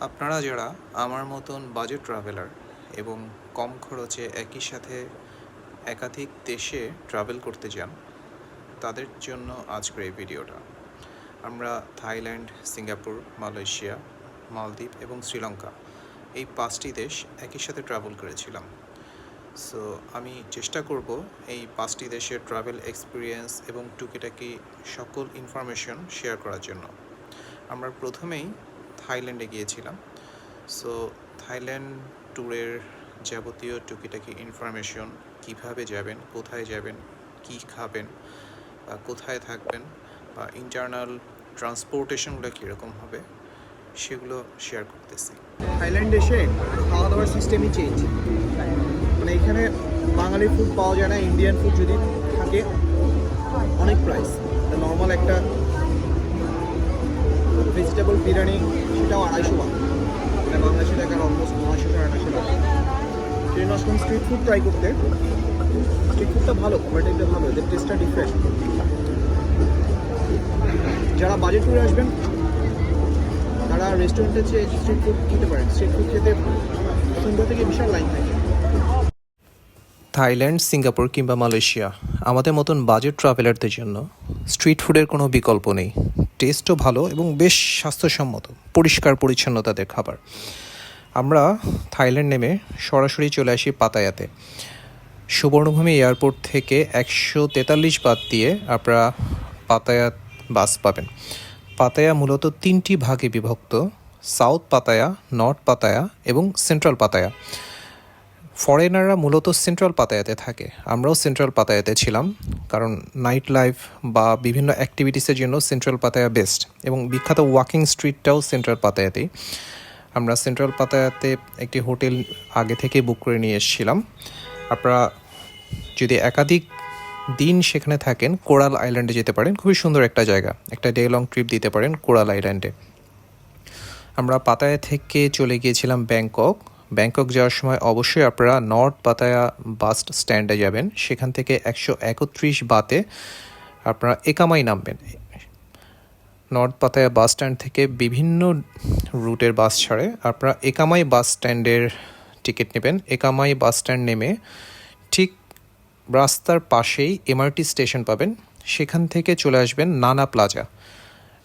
আপনারা যারা আমার মতন বাজেট ট্রাভেলার এবং কম খরচে একই সাথে একাধিক দেশে ট্রাভেল করতে চান, তাদের জন্য আজকের এই ভিডিওটা। আমরা থাইল্যান্ড, সিঙ্গাপুর, মালয়েশিয়া, মালদ্বীপ এবং শ্রীলঙ্কা এই 5টি দেশ একই সাথে ট্রাভেল করেছিলাম। সো আমি চেষ্টা করব এই 5টি দেশের ট্রাভেল এক্সপিরিয়েন্স এবং টুকিটাকি সকল ইনফরমেশন শেয়ার করার জন্য। আমরা প্রথমেই থাইল্যান্ডে গিয়েছিলাম। সো থাইল্যান্ড ট্যুরের যাবতীয় টুকিটাকি ইনফরমেশন, কিভাবে যাবেন, কোথায় যাবেন, কী খাবেন বা কোথায় থাকবেন বা ইন্টারনাল ট্রান্সপোর্টেশনগুলো কীরকম হবে, সেগুলো শেয়ার করতেছি। থাইল্যান্ড এসে খাওয়া দাওয়ার সিস্টেমই চেঞ্জ। মানে এখানে বাঙালি ফুড পাওয়া যায় না, ইন্ডিয়ান ফুড যদি থাকে অনেক প্রাইস। নর্মাল একটা ভেজিটেবল বিরিয়ানি সেটাও 250 টাকা, মানে বাংলাদেশি টাকার অলমোস্ট 900 টাকা। ট্রেন আসলাম স্ট্রিট ফুড ট্রাই করতে। স্ট্রিট ফুডটা ভালো, কোয়ালিটিটা ভালো, এদের টেস্টটা ডিফারেন্ট। যারা বাজেট ট্যুরে আসবেন তারা রেস্টুরেন্টে চেয়ে স্ট্রিট ফুড খেতে পারেন। স্ট্রিট ফুড খেতে সুন্দর থেকে বিশাল লাইন থাকে। থাইল্যান্ড, সিঙ্গাপুর কিংবা মালয়েশিয়া আমাদের মতন বাজেট ট্রাভেলারদের জন্য স্ট্রিট ফুডের কোনো বিকল্প নেই। টেস্টও ভালো এবং বেশ স্বাস্থ্যসম্মত, পরিষ্কার পরিচ্ছন্নতাদের খাবার। আমরা থাইল্যান্ড নেমে সরাসরি চলে আসি পাতায়াতে। সুবর্ণভূমি এয়ারপোর্ট থেকে 143 বাদ দিয়ে আপনারা পাতায়া বাস পাবেন। পাতায়া মূলত 3টি ভাগে বিভক্ত: সাউথ পাতায়া, নর্থ পাতায়া এবং সেন্ট্রাল পাতায়া। ফরেনাররা মূলত সেন্ট্রাল পাতায়াতে থাকে। আমরাও সেন্ট্রাল পাতায়াতে ছিলাম, কারণ নাইট লাইফ বা বিভিন্ন অ্যাক্টিভিটিসের জন্য সেন্ট্রাল পাতায়া বেস্ট, এবং বিখ্যাত ওয়াকিং স্ট্রিটটাও সেন্ট্রাল পাতায়াতেই। আমরা সেন্ট্রাল পাতায়াতে একটি হোটেল আগে থেকে বুক করে নিয়ে এসেছিলাম। আপনারা যদি একাধিক দিন সেখানে থাকেন, কোরাল আইল্যান্ডে যেতে পারেন। খুবই সুন্দর একটা জায়গা, একটা ডে লং ট্রিপ দিতে পারেন কোরাল আইল্যান্ডে। আমরা পাতায়া থেকে চলে গিয়েছিলাম ব্যাংকক। ব্যাংকক যাওয়ার সময় অবশ্যই আপনারা নর্থ পাতায়া বাস স্ট্যান্ডে যাবেন। সেখান থেকে 131 বাতে আপনারা একামাই নামবেন। নর্থ পাতায়া বাস স্ট্যান্ড থেকে বিভিন্ন রুটের বাস ছাড়ে। আপনারা একামাই বাস স্ট্যান্ডের টিকিট নেবেন। একামাই বাস স্ট্যান্ড নেমে ঠিক রাস্তার পাশেই এমআরটি স্টেশন পাবেন। সেখান থেকে চলে আসবেন নানা প্লাজা।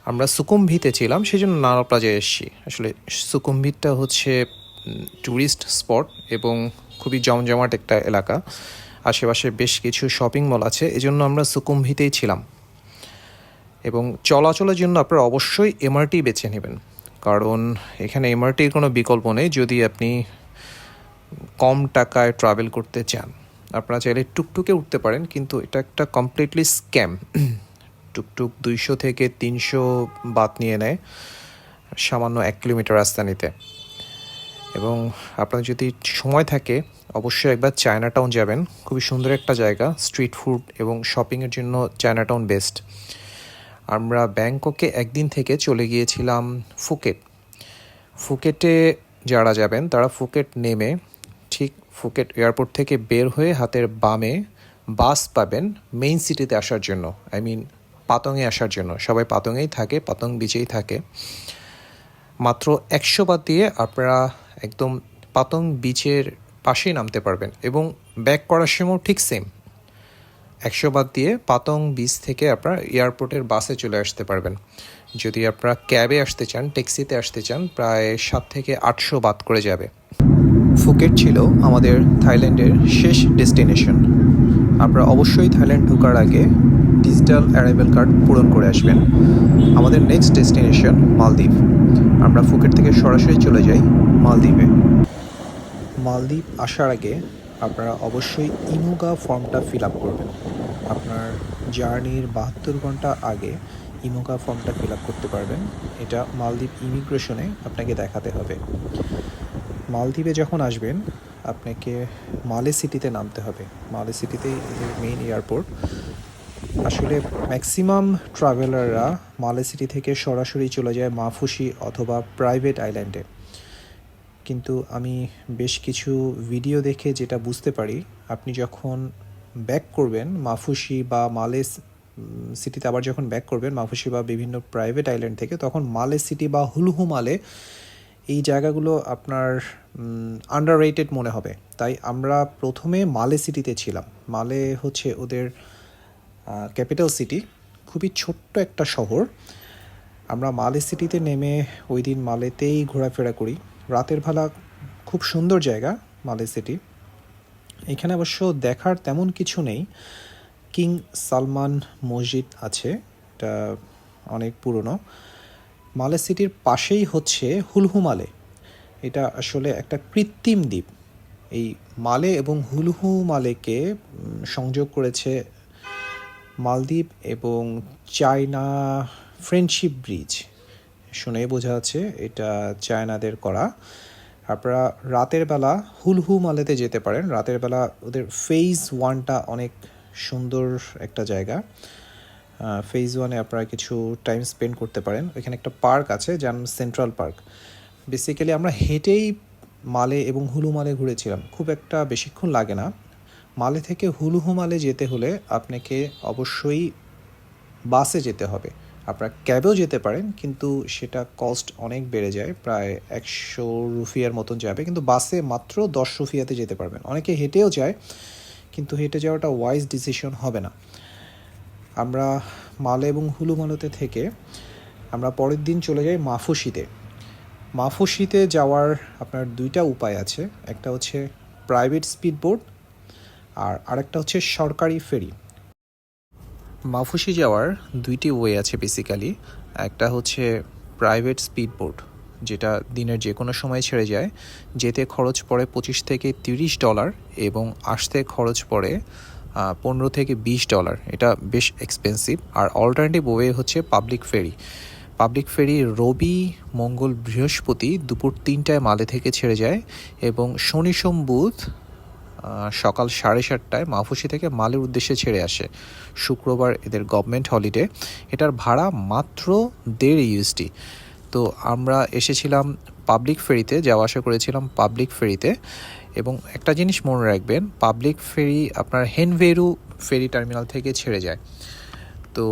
আমরা সুকুমভিতে ছিলাম, সেই জন্য নানা প্লাজায় এসেছি। আসলে সুকুমভিতটা হচ্ছে ট্যুরিস্ট স্পট এবং খুবই জমজমাট একটা এলাকা। আশেপাশে বেশ কিছু শপিং মল আছে, এজন্য আমরা সুকুমভিতেই ছিলাম। এবং চলাচলের জন্য আপনারা অবশ্যই এমআরটি বেছে নেবেন, কারণ এখানে এমআরটির কোনো বিকল্প নেই যদি আপনি কম টাকায় ট্রাভেল করতে চান। আপনারা চাইলে টুকটুকে উঠতে পারেন, কিন্তু এটা একটা কমপ্লিটলি স্ক্যাম। টুকটুক 200 থেকে 300 বাত নিয়ে নেয় সামান্য 1 কিলোমিটার রাস্তা নিতে। এবং আপনার যদি সময় থাকে অবশ্যই একবার চায়না টাউন যাবেন। খুবই সুন্দর একটা জায়গা, স্ট্রিট ফুড এবং শপিংয়ের জন্য চায়না টাউন বেস্ট। আমরা ব্যাংককে একদিন থেকে চলে গিয়েছিলাম ফুকেট। ফুকেটে যারা যাবেন তারা ফুকেট নেমে ঠিক ফুকেট এয়ারপোর্ট থেকে বের হয়ে হাতের বামে বাস পাবেন মেইন সিটিতে আসার জন্য, পাতংয়ে আসার জন্য। সবাই পাতংয়েই থাকে, পাতং বিচেই থাকে। মাত্র 100 বাত দিয়ে আপনারা একদম পাতং বিচের পাশেই নামতে পারবেন, এবং ব্যাক করার সময় ঠিক সেম 100 বাত দিয়ে পাতং বিচ থেকে আপনারা এয়ারপোর্টের বাসে চলে আসতে পারবেন। যদি আপনারা ক্যাবে আসতে চান, ট্যাক্সিতে আসতে চান, প্রায় 700 থেকে 800 বাত করে যাবে। ফুকেট ছিল আমাদের থাইল্যান্ডের শেষ ডেস্টিনেশন। আপনারা অবশ্যই থাইল্যান্ড ঢোকার আগে ডিজিটাল অ্যারাইভেল কার্ড পূরণ করে আসবেন। আমাদের নেক্সট ডেস্টিনেশন মালদ্বীপ। আমরা ফুকেট থেকে সরাসরি চলে যাই মালদ্বীপে। মালদ্বীপ আসার আগে আপনারা অবশ্যই ইমুগা ফর্মটা ফিল আপ করবেন। আপনার জার্নির 72 ঘন্টা আগে ইমুগা ফর্মটা ফিল আপ করতে পারবেন। এটা মালদ্বীপ ইমিগ্রেশনে আপনাকে দেখাতে হবে। মালদ্বীপে যখন আসবেন আপনাকে মালে সিটিতে নামতে হবে। মালে সিটিতেই মেইন এয়ারপোর্ট। আসলে ম্যাক্সিমাম ট্রাভেলাররা মালে সিটি থেকে সরাসরি চলে যায় মাফুসি অথবা প্রাইভেট আইল্যান্ডে, কিন্তু আমি বেশ কিছু ভিডিও দেখে যেটা বুঝতে পারি, আপনি যখন ব্যাক করবেন মাফুসি বা মালে সিটিতে, আবার যখন ব্যাক করবেন মাফুসি বা বিভিন্ন প্রাইভেট আইল্যান্ড থেকে, তখন মালে সিটি বা হুলহু মালে এই জায়গাগুলো আপনার আন্ডাররেটেড মনে হবে। তাই আমরা প্রথমে মালে সিটিতে ছিলাম। মালে হচ্ছে ওদের ক্যাপিটাল সিটি, খুবই ছোট্ট একটা শহর। আমরা মালে সিটিতে নেমে ওই দিন মালেতেই ঘোরাফেরা করি। রাতের বেলা খুব সুন্দর জায়গা মালে সিটি। এখানে অবশ্য দেখার তেমন কিছু নেই। কিং সালমান মসজিদ আছে, এটা অনেক পুরনো। মালে সিটির পাশেই হচ্ছে হুলহু মালে। এটা আসলে একটা কৃত্রিম দ্বীপ। এই মালে এবং হুলহু মালেকে সংযোগ করেছে মালদ্বীপ এবং চায়না ফ্রেন্ডশিপ ব্রিজ। শুনেই বোঝা যাচ্ছে এটা চায়নাদের করা। আপনারা রাতের বেলা হুলহু মালেতে যেতে পারেন। রাতের বেলা ওদের ফেজ 1টা অনেক সুন্দর একটা জায়গা। ফেজ 1-এ আপনারা কিছু টাইম স্পেন্ড করতে পারেন। এখানে একটা পার্ক আছে, যেমন সেন্ট্রাল পার্ক। বেসিক্যালি আমরা হেঁটেই মালে এবং হুলু মালে ঘুরেছিলাম, খুব একটা বেশিক্ষণ লাগে না। মালে থেকে হুলহু মালে যেতে হলে আপনাকে অবশ্যই বাসে যেতে হবে। আপনারা ক্যাবেও যেতে পারেন, কিন্তু সেটা কস্ট অনেক বেড়ে যায়, প্রায় 100 রুপিয়ার মতন যাবে। কিন্তু বাসে মাত্র 10 রুপিয়াতে যেতে পারবেন। অনেকে হেঁটেও যায়, কিন্তু হেঁটে যাওয়াটা ওয়াইজ ডিসিশন হবে না। আমরা মালে এবং হুলু মালতে থেকে আমরা পরের দিন চলে যাই মাফুসিতে। মাফুসিতে যাওয়ার আপনার 2টা উপায় আছে। একটা হচ্ছে প্রাইভেট স্পিড বোট, আর আরেকটা হচ্ছে সরকারি ফেরি। মাফুসি যাওয়ার 2টি ওয়ে আছে বেসিক্যালি। একটা হচ্ছে প্রাইভেট স্পিড বোট, যেটা দিনের যে কোনো সময় ছেড়ে যায়। যেতে খরচ পড়ে $25 থেকে $30 এবং আসতে খরচ পড়ে $15 থেকে $20। এটা বেশ এক্সপেন্সিভ। আর অল্টারনেটিভ ওয়ে হচ্ছে পাবলিক ফেরি। পাবলিক ফেরি রবি, মঙ্গল, বৃহস্পতি দুপুর 3টায় মালে থেকে ছেড়ে যায় এবং শনি, সোম, বুধ সকাল 7:30টায় মাফুসি থেকে মালের উদ্দেশ্যে ছেড়ে আসে। শুক্রবার এদের গভর্নমেন্ট হলিডে। এটার ভাড়া মাত্র $1.50 USD। তো আমরা এসেছিলাম পাবলিক ফেরিতে, যাওয়া আসা করেছিলাম পাবলিক ফেরিতে। এবং একটা জিনিস মনে রাখবেন, পাবলিক ফেরি আপনার হেনভেরু ফেরি টার্মিনাল থেকে ছেড়ে যায়। তো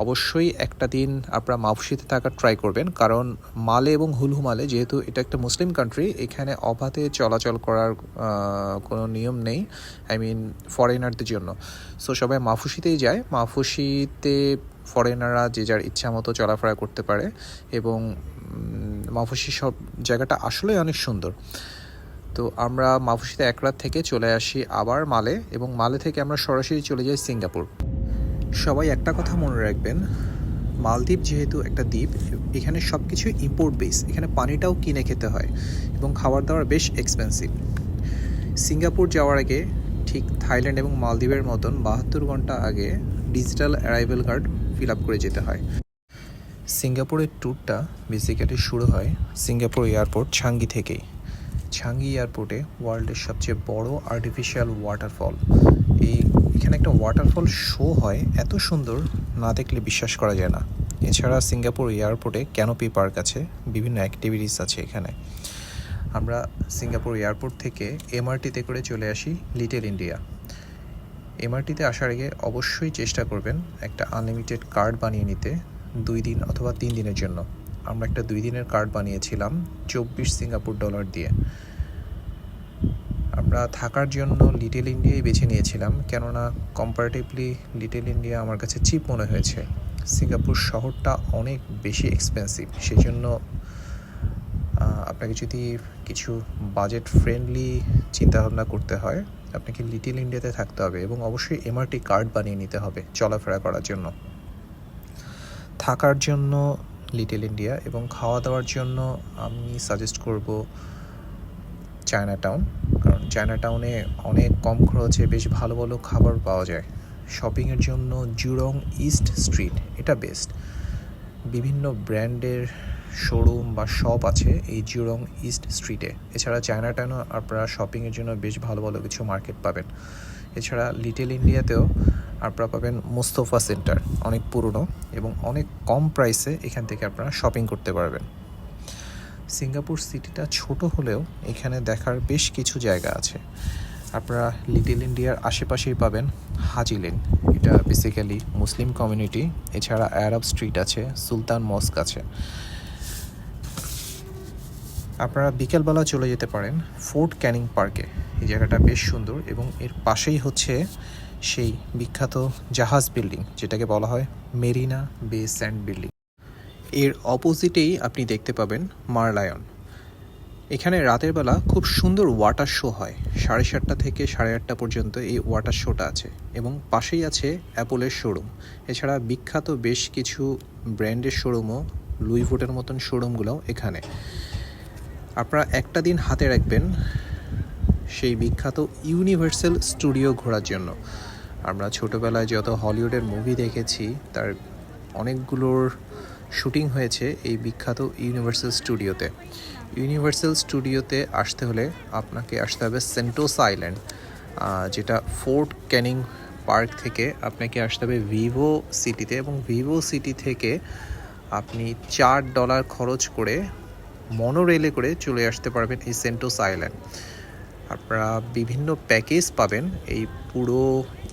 অবশ্যই একটা দিন আপনারা মাফুসিতে থাকার ট্রাই করবেন, কারণ মালে এবং হুলহু মালে, যেহেতু এটা একটা মুসলিম কান্ট্রি, এখানে অবাধে চলাচল করার কোনো নিয়ম নেই, আই মিন ফরেনারদের জন্য। সো সবাই মাফুসিতেই যায়। মাফুসিতে ফরেনাররা যে যার ইচ্ছা মতো চলাফেরা করতে পারে এবং মাফুসি সব জায়গাটা আসলে অনেক সুন্দর। তো আমরা মাফুসিতে 1 রাত থেকে চলে আসি আবার মালে, এবং মালে থেকে আমরা সরাসরি চলে যাই সিঙ্গাপুর। সবাই একটা কথা মনে রাখবেন, মালদ্বীপ যেহেতু একটা দ্বীপ, এখানে সব কিছু ইম্পোর্ট বেস। এখানে পানিটাও কিনে খেতে হয় এবং খাবার দাবার বেশ এক্সপেন্সিভ। সিঙ্গাপুর যাওয়ার আগে ঠিক থাইল্যান্ড এবং মালদ্বীপের মতন 72 ঘন্টা আগে digital arrival card fill up করে যেতে হয়। সিঙ্গাপুরের ট্যুরটা বেসিক্যালি শুরু হয় সিঙ্গাপুর এয়ারপোর্ট ছাঙ্গি থেকেই। ছাঙ্গি এয়ারপোর্টে ওয়ার্ল্ডের সবচেয়ে বড় আর্টিফিশিয়াল ওয়াটারফল। এখানে একটা ওয়াটারফল শো হয়, এত সুন্দর, না দেখলে বিশ্বাস করা যায় না। এছাড়া সিঙ্গাপুর এয়ারপোর্টে ক্যানোপি পার্ক আছে, বিভিন্ন অ্যাক্টিভিটিস আছে এখানে। আমরা সিঙ্গাপুর এয়ারপোর্ট থেকে এমআরটিতে করে চলে আসি লিটল ইন্ডিয়া। এমআরটিতে আসার আগে অবশ্যই চেষ্টা করবেন একটা আনলিমিটেড কার্ড বানিয়ে নিতে, 2 দিন অথবা 3 দিনের জন্য। আমরা একটা 2 দিনের কার্ড বানিয়েছিলাম 24 সিঙ্গাপুর ডলার দিয়ে। আমরা থাকার জন্য লিটল ইন্ডিয়াই বেছে নিয়েছিলাম, কেননা কম্পারেটিভলি লিটল ইন্ডিয়া আমার কাছে চিপ মনে হয়েছে। সিঙ্গাপুর শহরটা অনেক বেশি এক্সপেন্সিভ, সেই জন্য আপনাকে যদি কিছু বাজেট ফ্রেন্ডলি চিন্তাভাবনা করতে হয়, আপনাকে লিটল ইন্ডিয়াতে থাকতে হবে এবং অবশ্যই এমআরটি কার্ড বানিয়ে নিতে হবে চলাফেরা করার জন্য। থাকার জন্য লিটল ইন্ডিয়া এবং খাওয়া দাওয়ার জন্য আমি সাজেস্ট করব চায়না টাউন, কারণ চায়না টাউনে অনেক কম খরচে বেশ ভালো ভালো খাবার পাওয়া যায়। শপিংয়ের জন্য জুরং ইস্ট স্ট্রিট, এটা বেস্ট। বিভিন্ন ব্র্যান্ডের শোরুম বা শপ আছে এই জুরং ইস্ট স্ট্রিটে। এছাড়া চায়না টাউনও আপনারা শপিংয়ের জন্য বেশ ভালো ভালো কিছু মার্কেট পাবেন। এছাড়া লিটল ইন্ডিয়াতেও আপনারা পাবেন মোস্তফা সেন্টার, অনেক পুরনো এবং অনেক কম প্রাইসে এখান থেকে আপনারা শপিং করতে পারবেন। সিঙ্গাপুর সিটিটা ছোট হলেও এখানে দেখার বেশ কিছু জায়গা আছে। আপনারা লিটল ইন্ডিয়ার আশেপাশেই পাবেন হাজি লেন, এটা বেসিক্যালি মুসলিম কমিউনিটি। এছাড়া আরব স্ট্রিট আছে, সুলতান মস্ক আছে। আপনারা বিকেলবেলা চলে যেতে পারেন ফোর্ট ক্যানিং পার্কে। এই জায়গাটা বেশ সুন্দর এবং এর পাশেই হচ্ছে সেই বিখ্যাত জাহাজ বিল্ডিং, যেটাকে বলা হয় মেরিনা বে স্যান্ড বিল্ডিং। এর অপোজিটেই আপনি দেখতে পাবেন মারলায়ন। এখানে রাতের বেলা খুব সুন্দর ওয়াটার শো হয়, 7:30 থেকে 8:30 পর্যন্ত এই ওয়াটার শোটা আছে এবং পাশেই আছে অ্যাপলের শোরুম। এছাড়া বিখ্যাত বেশ কিছু ব্র্যান্ডের শোরুমও, লুই ভুটের মতন শোরুমগুলোও এখানে। আপনারা একটা দিন হাতে রাখবেন সেই বিখ্যাত ইউনিভার্সাল স্টুডিও ঘোরার জন্য। আমরা ছোটোবেলায় যত হলিউডের মুভি দেখেছি তার অনেকগুলোর শুটিং হয়েছে এই বিখ্যাত ইউনিভার্সাল স্টুডিওতে। ইউনিভার্সাল স্টুডিওতে আসতে হলে আপনাকে আসতে হবে সেন্টোসা আইল্যান্ড, যেটা ফোর্ট ক্যানিং পার্ক থেকে আপনাকে আসতে হবে ভিভো সিটিতে, এবং ভিভো সিটি থেকে আপনি $4 খরচ করে মনোরেলে করে চলে আসতে পারবেন এই সেন্টোসা আইল্যান্ড। আপনারা বিভিন্ন প্যাকেজ পাবেন এই পুরো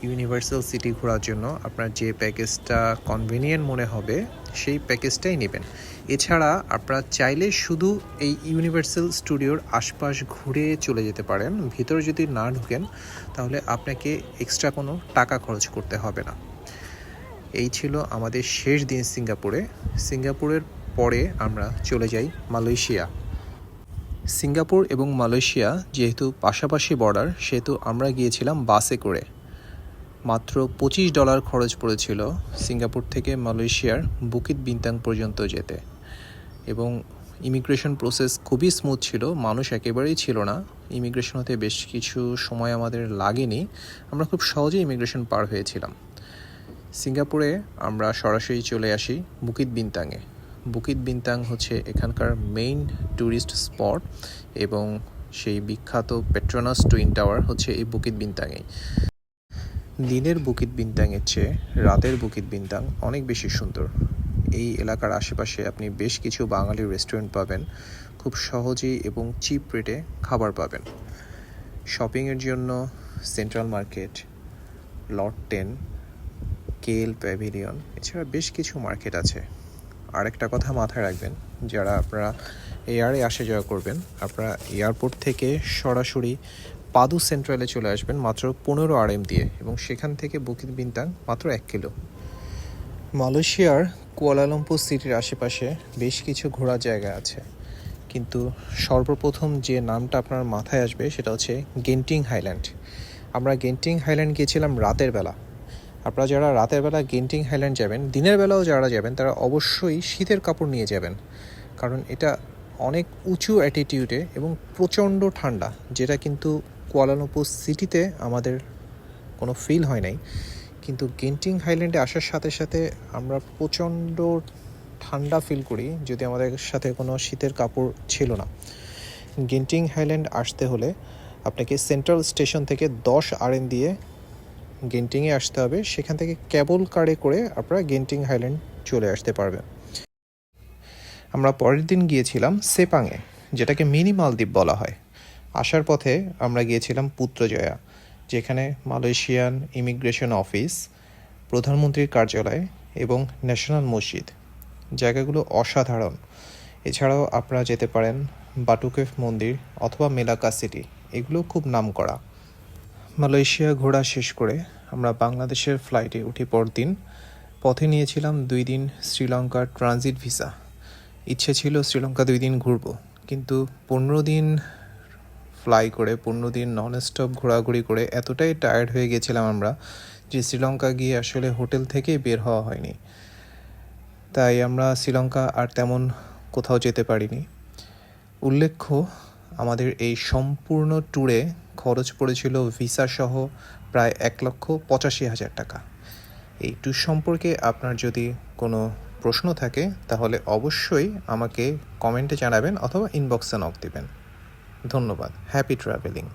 ইউনিভার্সাল সিটি ঘোরার জন্য। আপনার যে প্যাকেজটা কনভিনিয়েন্ট মনে হবে সেই প্যাকেজটাই নেবেন। এছাড়া আপনারা চাইলে শুধু এই ইউনিভার্সাল স্টুডিওর আশপাশ ঘুরে চলে যেতে পারেন। ভিতরে যদি না ঢুকেন তাহলে আপনাকে এক্সট্রা কোনো টাকা খরচ করতে হবে না। এই ছিল আমাদের শেষ দিন সিঙ্গাপুরে। সিঙ্গাপুরের পরে আমরা চলে যাই মালয়েশিয়া। সিঙ্গাপুর এবং মালয়েশিয়া যেহেতু পাশাপাশি বর্ডার, সেহেতু আমরা গিয়েছিলাম বাসে করে। মাত্র $25 খরচ পড়েছিল সিঙ্গাপুর থেকে মালয়েশিয়ার বুকিত বিন্তাং পর্যন্ত যেতে, এবং ইমিগ্রেশন প্রসেস খুবই স্মুথ ছিল, মানুষ একেবারেই ছিল না। ইমিগ্রেশন হতে বেশ কিছু সময় আমাদের লাগেনি, আমরা খুব সহজেই ইমিগ্রেশন পার হয়েছিলাম। সিঙ্গাপুরে আমরা সরাসরি চলে আসি বুকিত বিন্তাংয়ে। বুকিত বিন্তাং হচ্ছে এখানকার মেইন ট্যুরিস্ট স্পট, এবং সেই বিখ্যাত পেট্রোনাস টুইন টাওয়ার হচ্ছে এই বুকিত বিন্তাংয়েই। দিনের বুকিত বিন্তাংয়ের চেয়ে রাতের বুকিত বিন্তাং অনেক বেশি সুন্দর। এই এলাকার আশেপাশে আপনি বেশ কিছু বাঙালি রেস্টুরেন্ট পাবেন, খুব সহজেই এবং চিপ রেটে খাবার পাবেন। শপিংয়ের জন্য সেন্ট্রাল মার্কেট, লট 10, কেএল প্যাভিলিয়ন, এছাড়া বেশ কিছু মার্কেট আছে। আরেকটা কথা মাথায় রাখবেন, যারা আপনারা এয়ারে আসা যাওয়া করবেন, আপনারা এয়ারপোর্ট থেকে সরাসরি পাদু সেন্ট্রালে চলে আসবেন মাত্র 15 RM দিয়ে, এবং সেখান থেকে বুকিত বিন্তাং মাত্র 1 কিলো। মালয়েশিয়ার কুয়ালালামপুর সিটির আশেপাশে বেশ কিছু ঘোরার জায়গা আছে, কিন্তু সর্বপ্রথম যে নামটা আপনার মাথায় আসবে সেটা হচ্ছে গেন্টিং হাইল্যান্ড। আমরা গেন্টিং হাইল্যান্ড গিয়েছিলাম রাতের বেলা। আপনারা যারা রাতের বেলা গেন্টিং হাইল্যান্ড যাবেন, দিনের বেলাও যারা যাবেন, তারা অবশ্যই শীতের কাপড় নিয়ে যাবেন, কারণ এটা অনেক উঁচু অ্যাটিটিউডে এবং প্রচণ্ড ঠান্ডা, যেটা কিন্তু কুয়ালালামপুর সিটিতে আমাদের কোনো ফিল হয় নাই। কিন্তু গেন্টিং হাইল্যান্ডে আসার সাথে সাথে আমরা প্রচণ্ড ঠান্ডা ফিল করি, যদি আমাদের সাথে কোনো শীতের কাপড় ছিল না। গেন্টিং হাইল্যান্ড আসতে হলে আপনাকে সেন্ট্রাল স্টেশন থেকে 10 RM দিয়ে গেন্টিংয়ে আসতে হবে। সেখান থেকে ক্যাবল কারে করে আপনারা গেন্টিং হাইল্যান্ড চলে আসতে পারবেন। আমরা পরের দিন গিয়েছিলাম সেপাংয়ে, যেটাকে মিনি মালদ্বীপ বলা হয়। আসার পথে আমরা গিয়েছিলাম পুত্রজয়া, যেখানে মালয়েশিয়ান ইমিগ্রেশন অফিস, প্রধানমন্ত্রীর কার্যালয় এবং ন্যাশনাল মসজিদ, জায়গাগুলো অসাধারণ। এছাড়াও আপনারা যেতে পারেন বাটুকেফ মন্দির অথবা মেলাকা সিটি, এগুলো খুব নামকরা। মালয়েশিয়া ঘোরা শেষ করে আমরা বাংলাদেশের ফ্লাইটে উঠি পরদিন। পথে নিয়েছিলাম 2 দিন শ্রীলঙ্কার ট্রানজিট ভিসা। ইচ্ছে ছিল শ্রীলঙ্কা 2 দিন ঘুরবো, কিন্তু 15 দিন ফ্লাই করে, 15 দিন নন স্টপ ঘোরাঘুরি করে এতটাই টায়ার্ড হয়ে গেছিলাম আমরা, যে শ্রীলঙ্কা গিয়ে আসলে হোটেল থেকে বের হওয়া হয়নি। তাই আমরা শ্রীলঙ্কা আর তেমন কোথাও যেতে পারিনি। উল্লেখ্য, আমাদের এই সম্পূর্ণ ট্যুরে খরচ পড়েছিল ভিসা সহ প্রায় 1,85,000 টাকা। এই ট্যুর সম্পর্কে আপনার যদি কোনো প্রশ্ন থাকে তাহলে অবশ্যই আমাকে কমেন্টে জানাবেন অথবা ইনবক্সে নক দেবেন। ধন্যবাদ। Happy travelling.